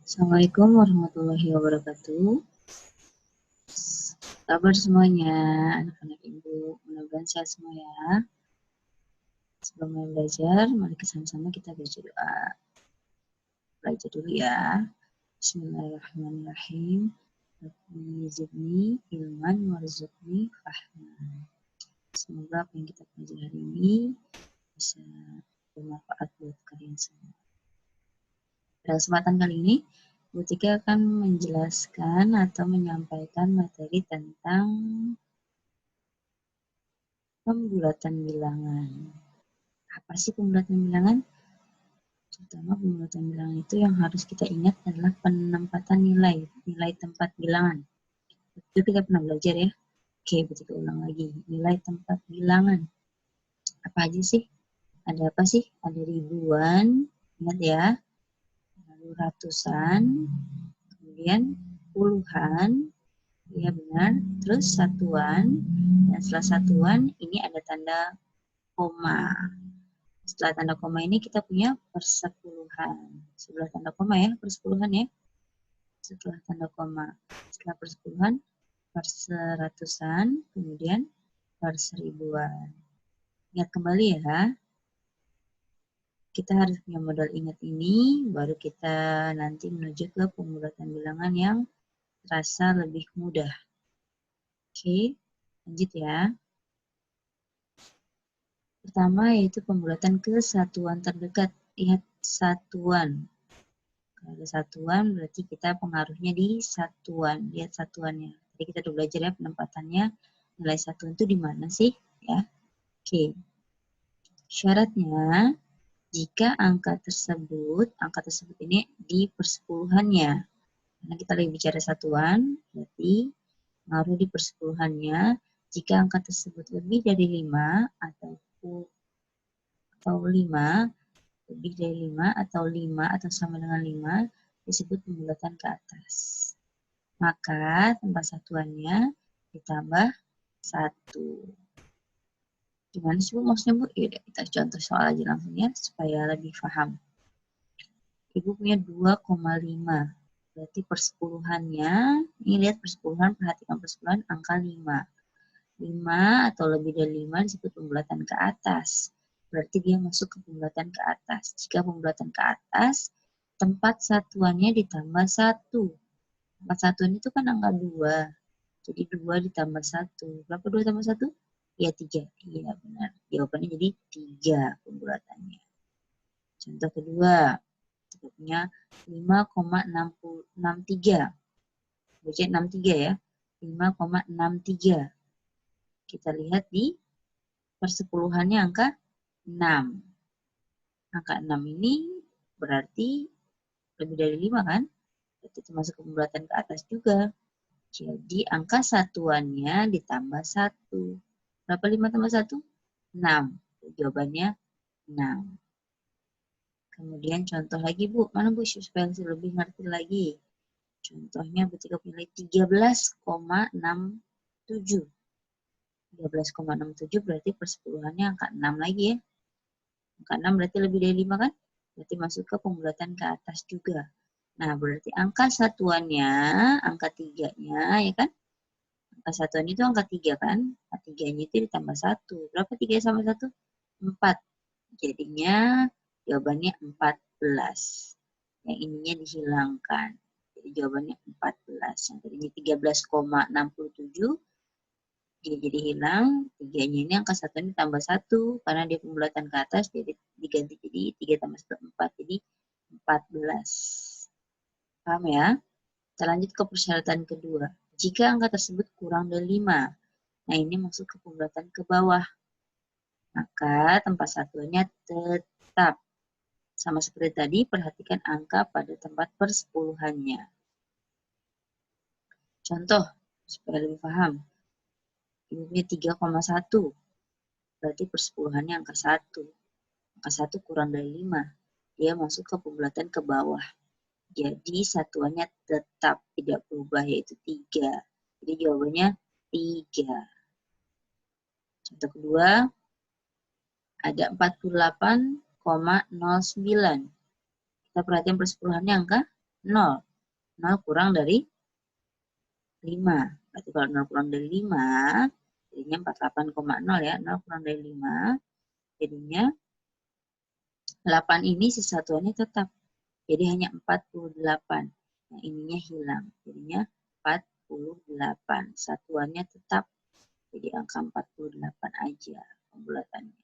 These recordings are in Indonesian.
Assalamualaikum warahmatullahi wabarakatuh. Kabar semuanya, anak-anak ibu, mudah-mudahan sehat semua ya. Sebelum mulai belajar, mari sama-sama kita baca doa. Belajar dulu ya. Bismillahirrahmanirrahim. Rabbi zidni ilman warzuqni fahman. Semoga apa yang kita pelajari hari ini bisa bermanfaat buat kalian semua. Pada kesempatan kali ini, Bu Tika akan menjelaskan atau menyampaikan materi tentang pembulatan bilangan. Apa sih pembulatan bilangan? Terutama pembulatan bilangan itu yang harus kita ingat adalah penempatan nilai tempat bilangan. Itu kita pernah belajar ya. Oke, kita ulang lagi. Nilai tempat bilangan. Apa aja sih? Ada apa sih? Ada ribuan, ingat ya. Lalu ratusan, kemudian puluhan, ya benar. Terus satuan, dan setelah satuan ini ada tanda koma. Setelah tanda koma ini kita punya persepuluhan. Setelah tanda koma ya, persepuluhan ya. Setelah tanda koma. Setelah persepuluhan, perseratusan, kemudian perseribuan. Ingat kembali ya. Kita harus punya modal ingat ini, baru kita nanti menuju ke pembulatan bilangan yang terasa lebih mudah. Oke, lanjut ya. Pertama yaitu pembulatan ke satuan terdekat. Lihat satuan. Kalau ada satuan berarti kita pengaruhnya di satuan. Lihat satuannya. Tadi kita udah belajar ya penempatannya. Nilai satuan itu di mana sih? Ya. Oke. Syaratnya jika angka tersebut ini di persepuluhannya. Karena kita lagi bicara satuan, berarti pengaruh di persepuluhannya. Jika angka tersebut lebih dari 5 atau 5, lebih dari 5 atau 5 atau sama dengan 5 disebut pembulatan ke atas. Maka tempat satuannya ditambah 1. Gimana sih Bu maksudnya Bu? Yaudah kita contoh soal aja langsung ya supaya lebih paham. Ibu punya 2,5. Berarti persepuluhannya, ini lihat persepuluhan, perhatikan persepuluhan angka 5. 5 atau lebih dari 5 disebut pembulatan ke atas. Berarti dia masuk ke pembulatan ke atas. Jika pembulatan ke atas, tempat satuannya ditambah 1. Tempat satuan itu kan angka 2. Jadi 2 ditambah 1. Berapa 2 tambah 1? Ya 3. Iya benar. Jawabannya jadi 3 pembulatannya. Contoh kedua, kita punya 5,63. Baca 63 ya. 5,63. Kita lihat di persepuluhannya angka 6. Angka 6 ini berarti lebih dari 5 kan? Berarti itu masuk ke pembulatan ke atas juga. Jadi angka satuannya ditambah 1. Berapa 5 tambah 1? 6. Jawabannya 6. Kemudian contoh lagi Bu. Mana Bu supaya lebih ngerti lagi. Contohnya ketika nilai 13,67. 13,67 berarti persepuluhannya angka 6 lagi ya. Angka 6 berarti lebih dari 5 kan? Berarti masuk ke pembulatan ke atas juga. Nah, berarti angka satuannya, angka 3-nya, ya kan? Angka satuan itu angka 3 kan? Angka 3-nya itu ditambah 1. Berapa 3 sama 1? 4. Jadinya jawabannya 14. Yang ininya dihilangkan. Jadi jawabannya 14. Yang tadinya 13,67. Dia jadi hilang, 3-nya ini angka satunya ditambah 1, karena dia pembulatan ke atas, jadi diganti jadi 3 tambah 1, 4, jadi 14. Paham ya? Kita lanjut ke persyaratan kedua. Jika angka tersebut kurang dari 5, nah ini masuk ke pembulatan ke bawah. Maka tempat satuannya tetap. Sama seperti tadi, perhatikan angka pada tempat persepuluhannya. Contoh, supaya lebih paham. Ini 3,1. Berarti persepuluhannya angka 1. Angka 1 kurang dari 5. Dia masuk ke pembulatan ke bawah. Jadi satuannya tetap tidak berubah yaitu 3. Jadi jawabannya 3. Contoh kedua, ada 48,5 Kita perhatikan persepuluhannya angka 0. 0 kurang dari 5. Berarti kalau 0 kurang dari 5, jadinya 48,0 ya. 0 kurang dari 5, jadinya 8 ini sisatuannya tetap. Jadi hanya 48. Nah, ininya hilang. Jadinya 48. Satuannya tetap. Jadi angka 48 aja pembulatannya.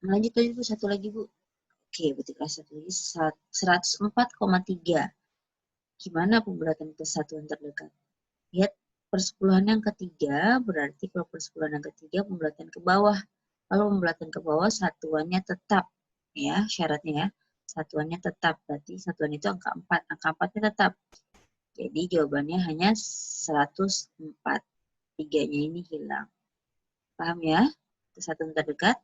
Lanjut lagi Bu, satu lagi Bu. Oke, berarti kelas satu lagi 104,3. Gimana pembulatan ke satuan terdekat? Lihat persepuluhan yang ketiga, berarti kalau persepuluhan yang ketiga pembulatan ke bawah. Kalau pembulatan ke bawah satuannya tetap. Ya, syaratnya ya. Satuannya tetap, berarti satuan itu angka 4. Angka 4-nya tetap. Jadi jawabannya hanya 104. 3-nya ini hilang. Paham ya? Kesatuan terdekat.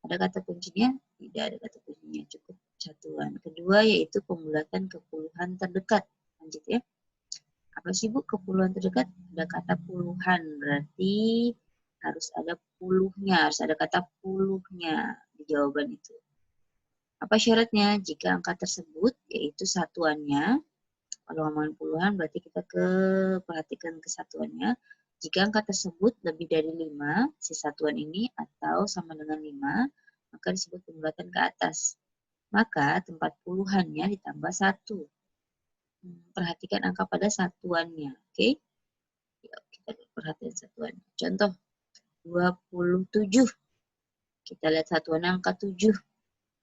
Ada kata kuncinya? Tidak ada kata kuncinya, cukup satuan. Kedua yaitu pembulatan ke puluhan terdekat. Lanjut ya. Apa sih Bu kepuluhan terdekat? Ada kata puluhan, berarti harus ada puluhnya, harus ada kata puluhnya di jawaban itu. Apa syaratnya? Jika angka tersebut yaitu satuannya, kalau ngomongin puluhan berarti kita perhatikan kesatuannya. Jika angka tersebut lebih dari 5, si satuan ini atau sama dengan 5, maka disebut pembulatan ke atas. Maka tempat puluhannya ditambah 1. Perhatikan angka pada satuannya. Oke? Yuk, kita perhatikan satuannya. Contoh, 27. Kita lihat satuan angka 7.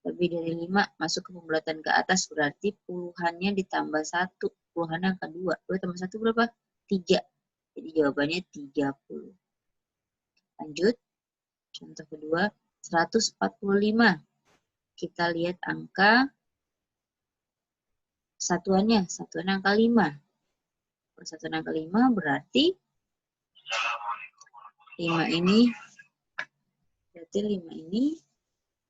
Lebih dari 5 masuk ke pembulatan ke atas berarti puluhannya ditambah 1. Puluhannya angka 2. 2 tambah 1 berapa? 3. Jadi jawabannya 30. Lanjut. Contoh kedua, 145. Kita lihat angka satuannya. Satuan angka 5. Kalau satuan angka 5 berarti 5 ini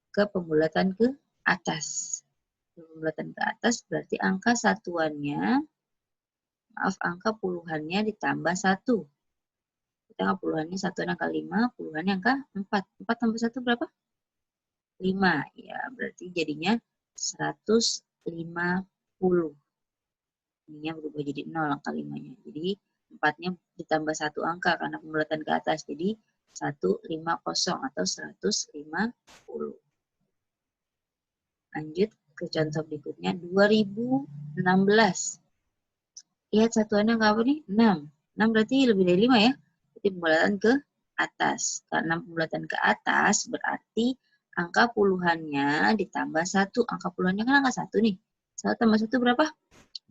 ke pembulatan ke atas. Pembulatan ke atas berarti angka satuannya, angka puluhannya ditambah 1. Kita angka puluhannya satuan angka 5, puluhannya angka 4. 4 tambah 1 berapa? 5. Ya, berarti jadinya 150. Ininya berubah jadi 0 angka 5-nya. Jadi 4-nya ditambah 1 angka karena pembulatan ke atas. Jadi 150 atau 150. Lanjut ke contoh berikutnya, 2016. Lihat satuannya angka apa nih? 6. 6 berarti lebih dari 5 ya. Berarti pembulatan ke atas. Karena pembulatan ke atas berarti angka puluhannya ditambah 1. Angka puluhannya kan angka 1 nih. 1 tambah 1 berapa?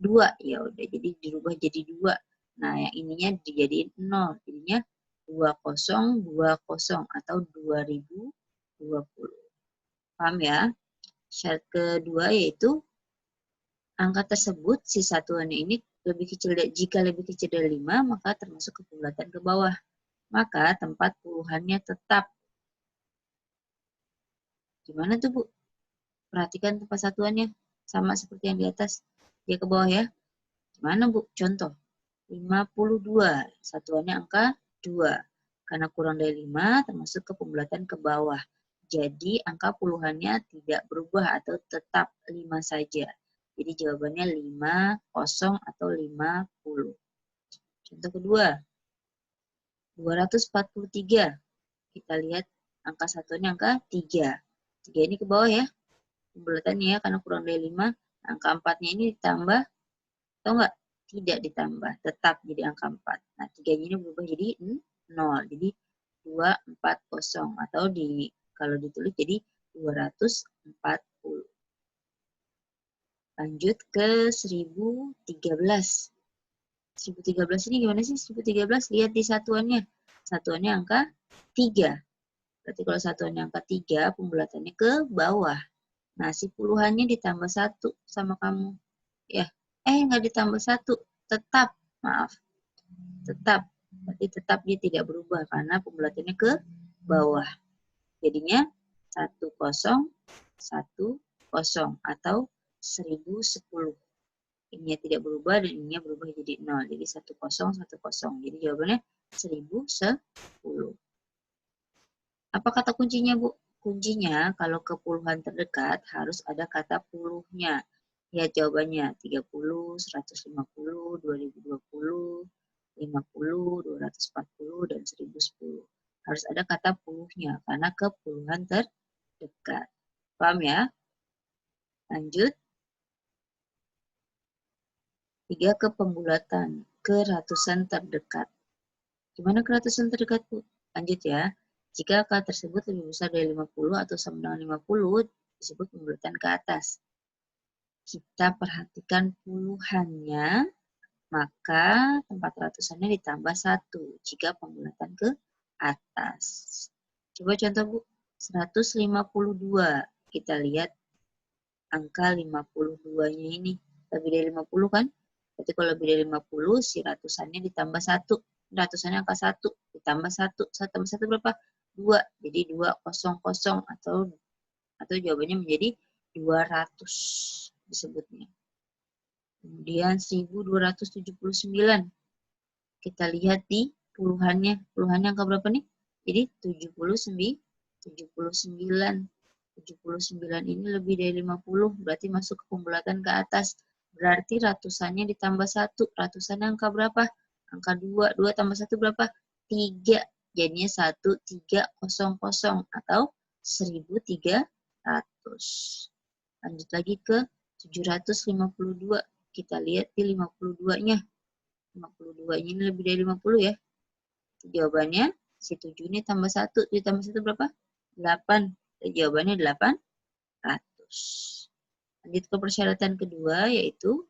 2. Ya udah, jadi dirubah jadi 2. Nah, yang ininya dijadiin 0. Jadinya 2020 atau 2020. Paham ya? Syarat kedua yaitu angka tersebut, si satuannya ini jika lebih kecil dari 5, maka termasuk ke pembulatan ke bawah. Maka tempat puluhannya tetap. Gimana tuh Bu? Perhatikan tempat satuannya. Sama seperti yang di atas. Dia ke bawah ya. Gimana Bu? Contoh. 52. Satuannya angka 2. Karena kurang dari 5 termasuk ke pembulatan ke bawah. Jadi angka puluhannya tidak berubah atau tetap 5 saja. Jadi jawabannya 50 atau 50. Contoh kedua. 243. Kita lihat angka satuannya angka 3. 3 ini ke bawah ya. Pembulatannya ya karena kurang dari 5. Angka 4-nya ini ditambah. Atau enggak? Tidak ditambah. Tetap jadi angka 4. Nah 3-nya ini berubah jadi 0. Jadi 240. Atau kalau ditulis jadi 240. Lanjut ke 1013. 1013 ini gimana sih? 1013 lihat di satuannya. Satuannya angka 3. Berarti kalau satuannya angka 3, pembulatannya ke bawah. Nah, si puluhannya ditambah 1 sama kamu. Ya, nggak ditambah 1. Tetap, maaf. Tetap. Berarti tetap dia tidak berubah karena pembulatannya ke bawah. Jadinya 1010 atau 1010. Ininya tidak berubah dan ininya berubah jadi 0. Jadi 1010. Jadi jawabannya 1010. Apa kata kuncinya Bu? Kuncinya kalau ke puluhan terdekat harus ada kata puluhnya. Ya jawabannya 30, 150, 2020, 50, 240, dan 1010. Harus ada kata puluhnya karena ke puluhan terdekat. Paham ya? Lanjut. 3 ke pembulatan, ke ratusan terdekat. Gimana ke ratusan terdekat, Bu? Lanjut ya. Jika angka tersebut lebih besar dari 50 atau sama dengan 50, disebut pembulatan ke atas. Kita perhatikan puluhannya, maka tempat ratusannya ditambah 1 jika pembulatan ke atas. Coba contoh, Bu. 152. Kita lihat angka 52-nya ini. Lebih dari 50 kan? Berarti kalau lebih dari 50, si ratusannya ditambah 1. Ratusannya angka 1, ditambah 1. 1 tambah 1 berapa? 2. Jadi 200 atau jawabannya menjadi 200 disebutnya. Kemudian 1279. Kita lihat di puluhannya. Puluhannya angka berapa nih? Jadi 79. 79 ini lebih dari 50, berarti masuk ke pembulatan ke atas. Berarti ratusannya ditambah 1. Ratusannya angka berapa? Angka 2. 2 tambah 1 berapa? 3. Jadinya 1300 atau 1300. Lanjut lagi ke 752. Kita lihat di 52-nya. 52-nya ini lebih dari 50 ya. Jawabannya si 7 ini tambah 1. Ditambah 1 berapa? 8. Jawabannya 800. Lanjut ke persyaratan kedua, yaitu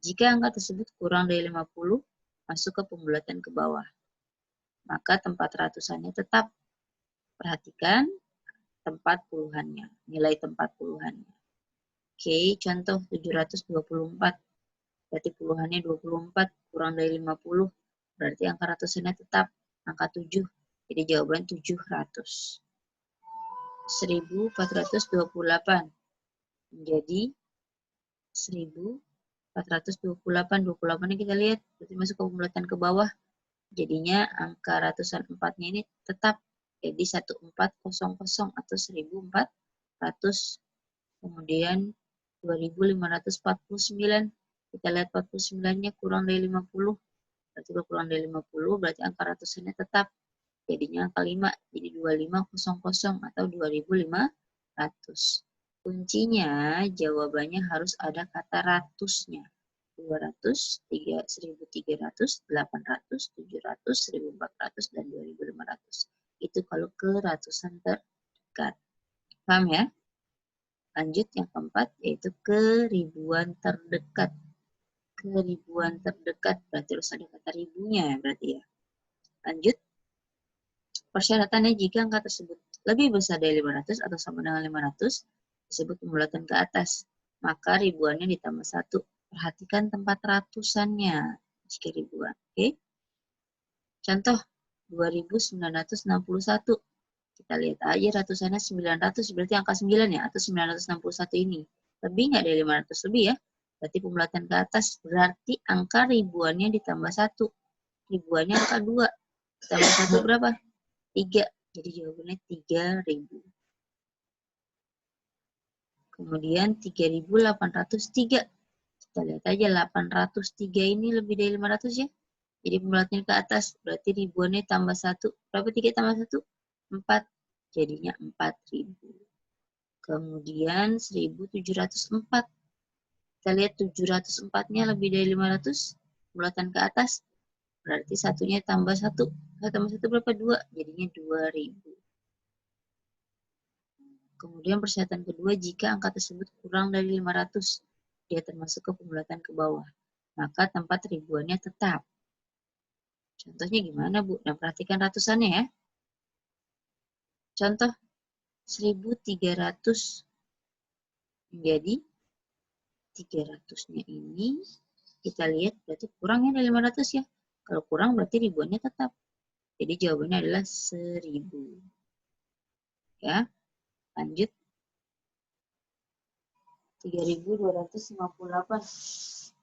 jika angka tersebut kurang dari 50, masuk ke pembulatan ke bawah. Maka tempat ratusannya tetap. Perhatikan tempat puluhannya, nilai tempat puluhannya. Oke, contoh 724. Berarti puluhannya 24, kurang dari 50. Berarti angka ratusannya tetap, angka 7. Jadi jawaban 700. 1428 menjadi 1428. 28 ini kita lihat berarti masuk ke pembulatan ke bawah. Jadinya angka ratusan 4-nya ini tetap jadi 1400 atau 1400. Kemudian 2549. Kita lihat 49-nya kurang dari 50. Berarti kalau kurang dari 50 berarti angka ratusannya tetap. Jadinya angka 5, jadi 2500 atau 2500. Kuncinya jawabannya harus ada kata ratusnya. 200, 1300, 800, 700, 1400, dan 2500. Itu kalau ke ratusan terdekat. Paham ya? Lanjut yang keempat, yaitu ke ribuan terdekat. Ke ribuan terdekat, berarti harus ada kata ribunya berarti ya. Lanjut. Persyaratannya jika angka tersebut lebih besar dari 500 atau sama dengan 500, disebut pembulatan ke atas. Maka ribuannya ditambah 1. Perhatikan tempat ratusannya jika ribuan. Oke. Contoh 2961. Kita lihat aja ratusannya 900, berarti angka 9 ya, atau 961 ini. Lebih nggak dari 500 lebih ya? Berarti pembulatan ke atas, berarti angka ribuannya ditambah 1. Ribuannya angka 2. Ditambah 1 berapa? 3. Jadi jawabannya 3000. Kemudian 3803. Kita lihat aja 803 ini lebih dari 500 ya. Jadi pembulatannya ke atas, berarti ribuannya tambah 1. Berapa 3 tambah 1? 4. Jadinya 4000. Kemudian 1704. Kita lihat 704-nya lebih dari 500. Pembulatan ke atas, berarti satunya tambah 1. 1 tambah 1 berapa? 2. Jadinya 2000. Kemudian persyaratan kedua, jika angka tersebut kurang dari 500, dia termasuk ke pembulatan ke bawah. Maka tempat ribuannya tetap. Contohnya gimana, Bu? Dan perhatikan ratusannya ya. Contoh 1300 menjadi 300-nya ini kita lihat berarti kurangnya dari 500 ya. Kalau kurang berarti ribuannya tetap. Jadi jawabannya adalah 1000. Ya, lanjut. 3258.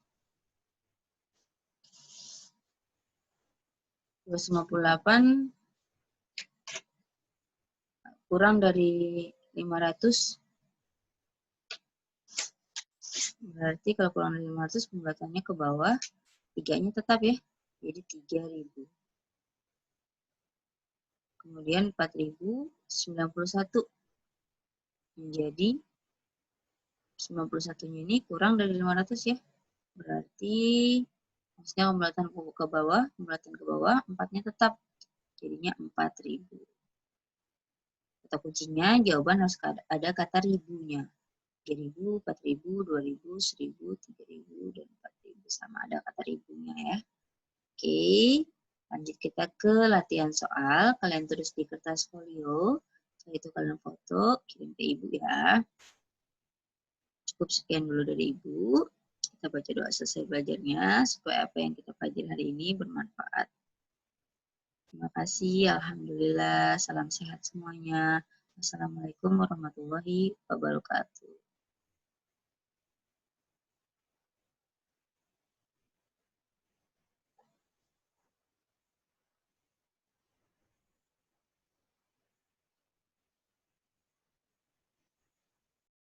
258. kurang dari 500, berarti kalau kurang dari 500 pembulatannya ke bawah, 3-nya tetap ya, jadi 3.000. Kemudian 4.091 menjadi 91-nya ini kurang dari 500 ya. Berarti maksudnya pembulatan ke bawah, 4-nya tetap. Jadinya 4.000. Kata kuncinya jawaban harus ada kata ribunya. 3.000, 4.000, 2.000, 1.000, 3.000, dan 4.000. Sama ada kata ribunya ya. Oke, lanjut kita ke latihan soal. Kalian tulis di kertas folio. Setelah itu kalian foto, kirim ke ibu ya. Cukup sekian dulu dari ibu. Kita baca doa selesai belajarnya, supaya apa yang kita pelajari hari ini bermanfaat. Terima kasih, alhamdulillah, salam sehat semuanya. Wassalamualaikum warahmatullahi wabarakatuh.